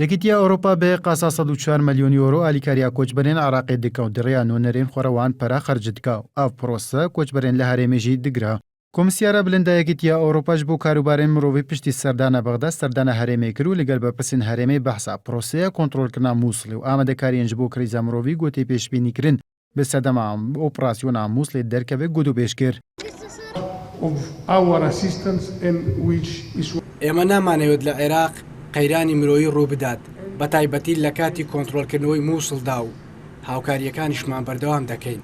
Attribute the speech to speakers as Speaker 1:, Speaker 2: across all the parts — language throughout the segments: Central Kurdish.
Speaker 1: یەکێتیە ئەوروپا بێ قاسا 104 ملیۆن یۆرۆ ئالیکاریا کۆچبەرێن عراقی دکە و دڕیا نۆنەرێن خۆرەوان پەرا خەرج دکا و ئاو پرۆسە کۆچبەرێن لە هەرێمێژی دگرا. کۆمسیارە بلندایەکێتیە ئەوروپاش بۆ کاروبارên mirovî piştî serdana Bexda serdana herêmê kir û li gel bepirsin herêmê behsa proseya kontrolkirina Mosulê û amadekariyên ji bo krîza mirovî gotê pêşbînîkirin bi sedema operasyona Mosulê derkeve got û pêşkir.
Speaker 2: ئێمە نامانەوێت لە عێراق قەیرانی مرۆیی ڕوو بدات بە تایبەتی لە کاتی کۆنتڕۆلکردنەوەی مووسڵدا و هاوکاریەکانیشمان بەردەوام دەکەین.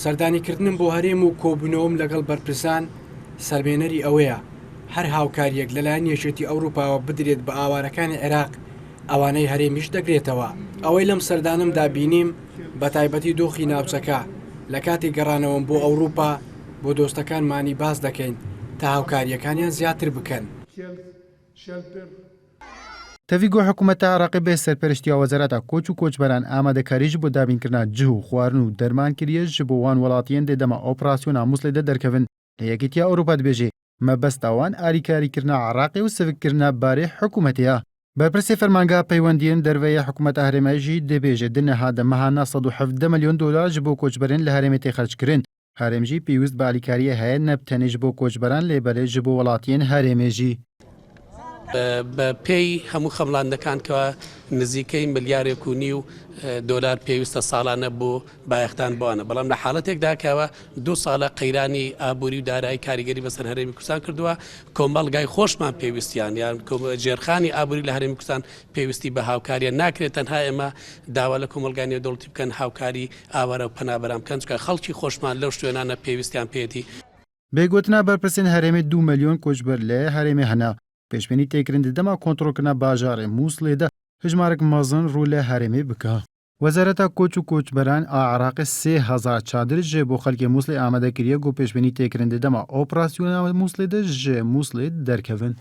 Speaker 2: سەردانیکردنم بۆ هەرێم و کۆبوونەوەم لەگەڵ بەرپرسان سەربێنەری ئەوەیە هەر هاوکاریەک لەلایەن یەکێتی ئەوروپاوە بدرێت بە ئاوارەکانی عێراق ئەوانەی هەرێمیش دەگرێتەوە. ئەوەی لەم سەردانمدا بینیم بە تایبەتی دۆخی ناوچەکە لە کاتی گەڕانەوەم بۆ ئەوروپا بۆ دۆستەکانمانی باس دەکەین تا هاوکاریەکانیان زیاتر بکەن.
Speaker 1: تەڤیگۆ حکوومەتە عراقی بێ سەرپەرشتیا وەزارەتە کۆچ و کۆچبەران ئامادەکاریش بۆ دابینکردنا جه و خواردن و دەرمان کردیە ji بۆ وان وڵاتیان دێدەما ئۆپراسیۆنا Mosulê دەرکەون لە یەکێتیە ئەوروپا دەبێژێ مەبەستا وان ئالیکاریکردنا عراقی و سەڤکردنا بارێ حکوومەتەیە. بەرپرسی فەرمانگا پەیوەندیên derveyê حکوومەتە هەرێمە jî dibêje di niha de mehana 117 ملیۆن دۆلار ji بۆ کۆچبەرên li herêmê tê xerckirin. هەرێم jî pêwîst bi alîkariyê heye ne tenê ji bo کۆچبەران lêbelê ji bo welatiyên herêmê jî.
Speaker 3: بە پێی هەموو خەملاندەکانکەوە نزیکەی ملیارێک و نیو دۆلار پێویستە ساڵانە بۆ بایەختان بوانە بەڵام لە حاڵەتێکدا کەوە 2 ساڵە قەیرانی ئابووری و دارایی کاریگەری بەسەر هەرێمی کوردستان کردووە کۆمەڵگای خۆشمان پێویستیان یان جێرخانی ئابووری لە هەرێمی کوردستان پێویستی بە هاوکاریە ناکرێت تەنها ئێمە داوا لە کۆمەلگای نێودەوڵەتی بکەن هاوکاری ئاوارە و پەنابەران بکەن چونکە خەڵکی خۆشمان لەو شوێنانە پێویستیان پێێتی.
Speaker 1: بێگوتنا بەرپرسین هەرێمê 2 ملیۆن کۆچبەر لێ هەرێمê hene. پێشبینی تێکردن دەما کۆنتڕۆلکردنا باژارê Mosulê de hejmarek mezin rû lê herêmê bike. Wezareta Koç û Koçberan a Iraqê 3000 çadir ji bo xelkê Mosulê amade kiriye got pêşbînî têkirin di dema operasyona Mosulê de ji Mosulê derkevin.